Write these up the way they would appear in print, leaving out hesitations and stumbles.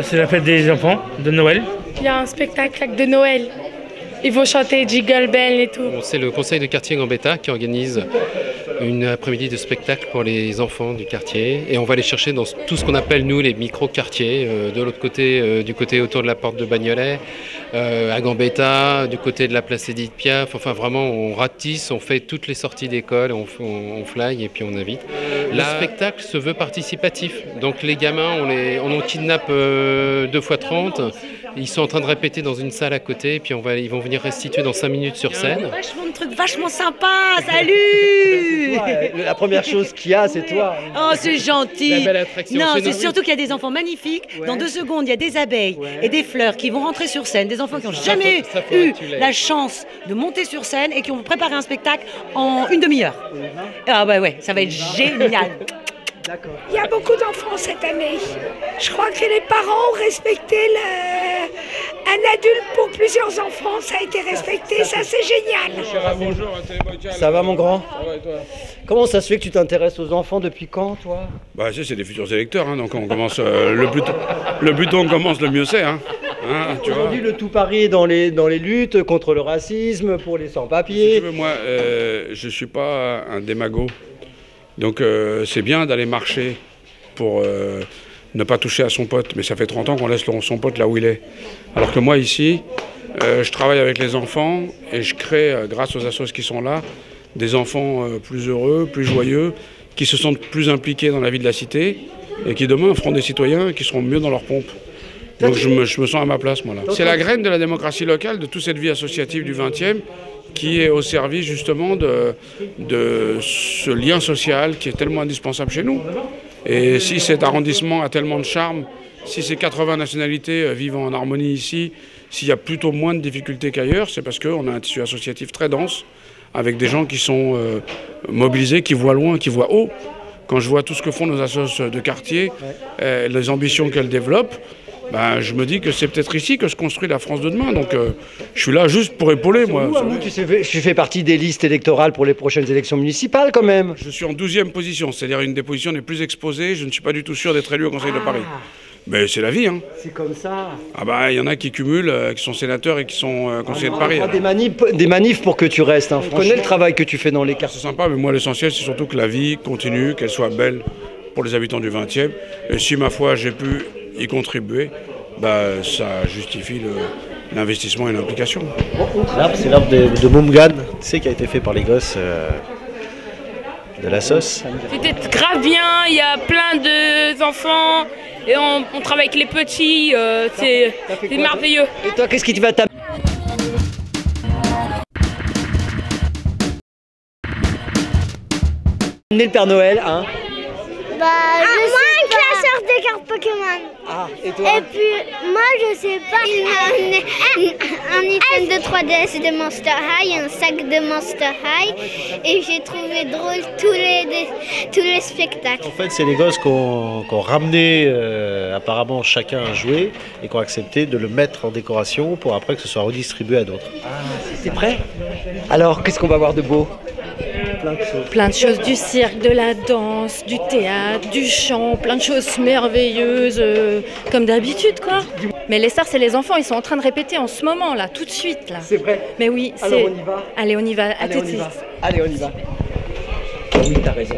C'est la fête des enfants de Noël. Il y a un spectacle de Noël. Ils vont chanter Jingle Bell et tout. C'est le conseil de quartier Gambetta qui organise une après-midi de spectacle pour les enfants du quartier. Et on va les chercher dans tout ce qu'on appelle, nous, les micro-quartiers. De l'autre côté, du côté autour de la porte de Bagnolet, à Gambetta, du côté de la place Édith Piaf. Enfin, vraiment, on ratisse, on fait toutes les sorties d'école, on fly et puis on invite. Le spectacle se veut participatif. Donc les gamins, on en kidnappe 2 fois 30. Ils sont en train de répéter dans une salle à côté, et puis ils vont venir restituer dans 5 minutes sur scène. Vachement de trucs vachement sympas, salut. La première chose qu'il y a, c'est toi. Oh, c'est gentil. La belle attraction. Non, c'est surtout qu'il y a des enfants magnifiques. Ouais. Dans 2 secondes, il y a des abeilles et des fleurs qui vont rentrer sur scène. Des enfants qui n'ont jamais eu la chance de monter sur scène et qui ont préparé un spectacle en une demi-heure. Ah bah ouais, ça va être génial. D'accord. Il y a beaucoup d'enfants cette année. Je crois que les parents ont respecté un adulte pour plusieurs enfants. Ça a été respecté, ça c'est génial. Bonjour, ça va mon grand? Ça va et toi? Comment ça se fait que tu t'intéresses aux enfants depuis quand, toi? Bah ça c'est des futurs électeurs, hein, donc on commence le plus tôt on commence, le mieux c'est. Hein, aujourd'hui le tout Paris est dans les luttes contre le racisme, pour les sans-papiers. Si tu veux, moi je suis pas un démago. Donc c'est bien d'aller marcher pour ne pas toucher à son pote, mais ça fait 30 ans qu'on laisse son pote là où il est. Alors que moi ici, je travaille avec les enfants et je crée, grâce aux assos qui sont là, des enfants plus heureux, plus joyeux, qui se sentent plus impliqués dans la vie de la cité et qui demain feront des citoyens et qui seront mieux dans leur pompe. Donc je me sens à ma place, moi là. C'est la graine de la démocratie locale, de toute cette vie associative du 20e, qui est au service justement de ce lien social qui est tellement indispensable chez nous. Et si cet arrondissement a tellement de charme, si ces 80 nationalités vivent en harmonie ici, s'il y a plutôt moins de difficultés qu'ailleurs, c'est parce qu'on a un tissu associatif très dense, avec des gens qui sont mobilisés, qui voient loin, qui voient haut. Quand je vois tout ce que font nos assos de quartier, les ambitions qu'elles développent, ben, je me dis que c'est peut-être ici que se construit la France de demain. Donc je suis là juste pour épauler, moi. Tu fais partie des listes électorales pour les prochaines élections municipales, quand même. Je suis en 12e position, c'est-à-dire une des positions les plus exposées. Je ne suis pas du tout sûr d'être élu au Conseil de Paris. Mais c'est la vie, hein. C'est comme ça. Ah bah, il y en a qui cumulent, qui sont sénateurs et qui sont conseillers de Paris. Des manifs pour que tu restes. Hein. On connaît le travail que tu fais dans les quartiers. C'est sympa, mais moi l'essentiel, c'est surtout que la vie continue, qu'elle soit belle pour les habitants du 20e. Et si, ma foi, j'ai pu y contribuer, bah, ça justifie l'investissement et l'implication. L'arbre, c'est l'arbre de Moumgan, tu sais, qui a été fait par les gosses de la sauce. C'était grave bien, il y a plein d'enfants et on travaille avec les petits, c'est merveilleux. Et toi, qu'est-ce qui te va t'amener? Le Père Noël, hein? Bah, moi, un classeur de cartes Pokémon. Ah, et toi? Et puis, moi, je sais pas, un iPhone de 3DS de Monster High, un sac de Monster High, et j'ai trouvé drôle tous les spectacles. En fait, c'est les gosses qui ont ramené apparemment chacun un jouet et qui ont accepté de le mettre en décoration pour après que ce soit redistribué à d'autres. Ah, c'est prêt? Alors, qu'est-ce qu'on va voir de beau? Plein de choses, du cirque, de la danse, du théâtre, du chant, plein de choses merveilleuses, comme d'habitude quoi. Mais les stars, c'est les enfants, ils sont en train de répéter en ce moment là, tout de suite là. C'est vrai? Mais oui, c'est... Alors on y va? Allez, on y va, à tout de suite. Allez, on y va. Oui, t'as raison.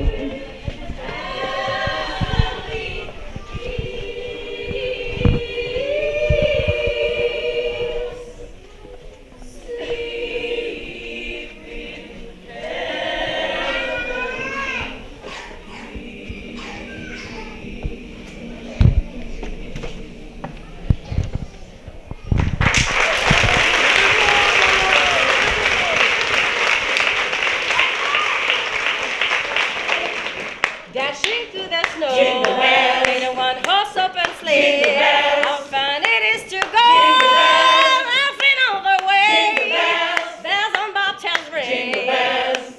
Dashing through the snow in a one-horse open sleigh. How fun it is to go laughing all the way. Bells on bobtails ring,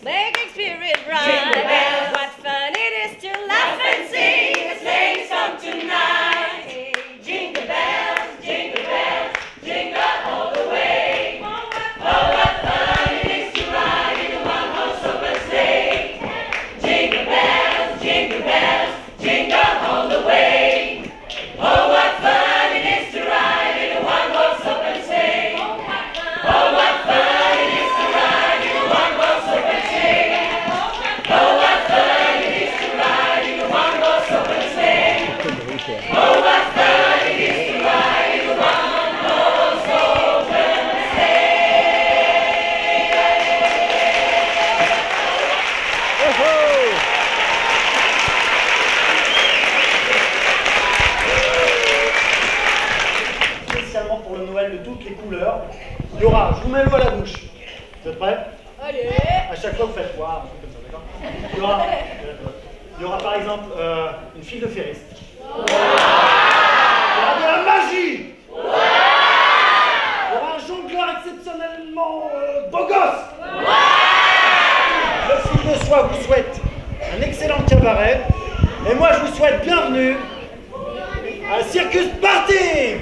making spirits bright. What fun it is to laugh and sing a sleigh song tonight. Hey, jingle bells, jingle all the way. Oh, what fun it is to ride in a one-horse open sleigh. Jingle bells, jingle all the way. Oh, what fun! Il y aura, je vous mets l'eau à la bouche. Vous êtes prêts? Allez. À chaque fois, vous faites waouh, un truc comme ça, d'accord? Il y aura par exemple une file de ferris. Il y aura de la magie. Il y aura un jongleur exceptionnellement beau gosse. Le film de soie vous souhaite un excellent cabaret. Et moi, je vous souhaite bienvenue à Circus Party.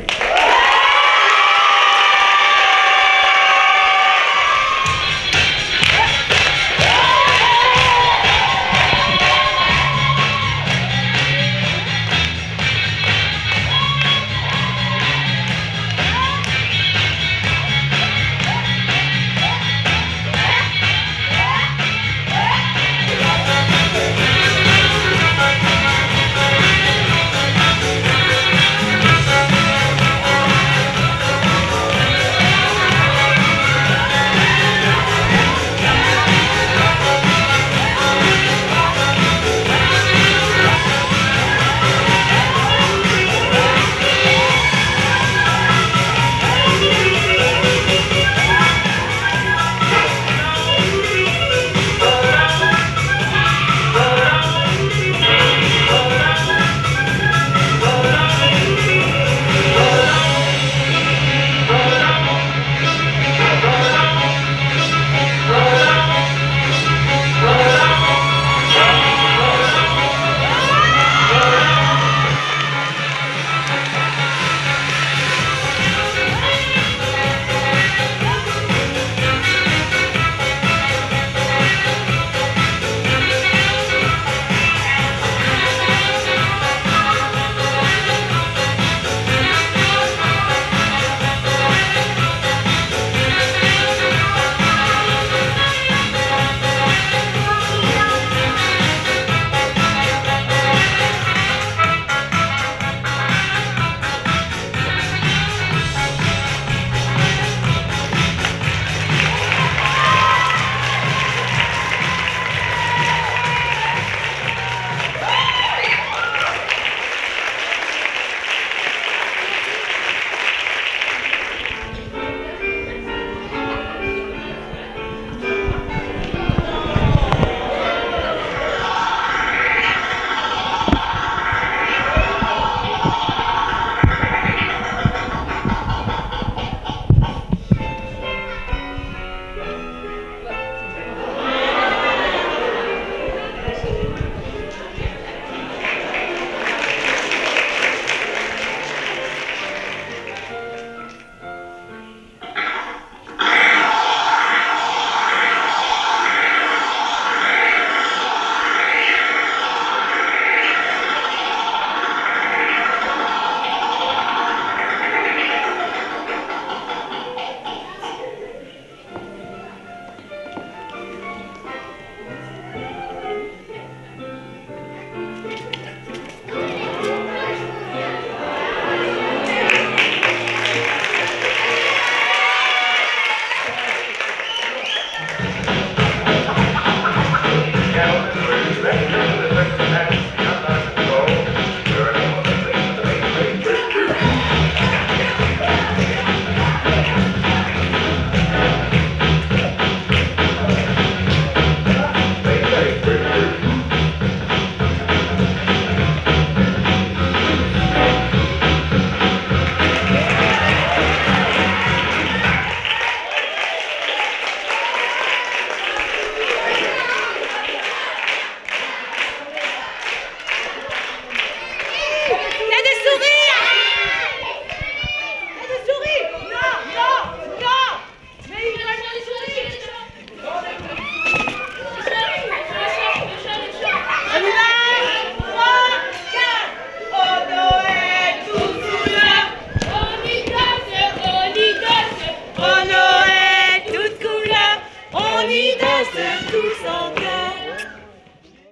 On y danse tous en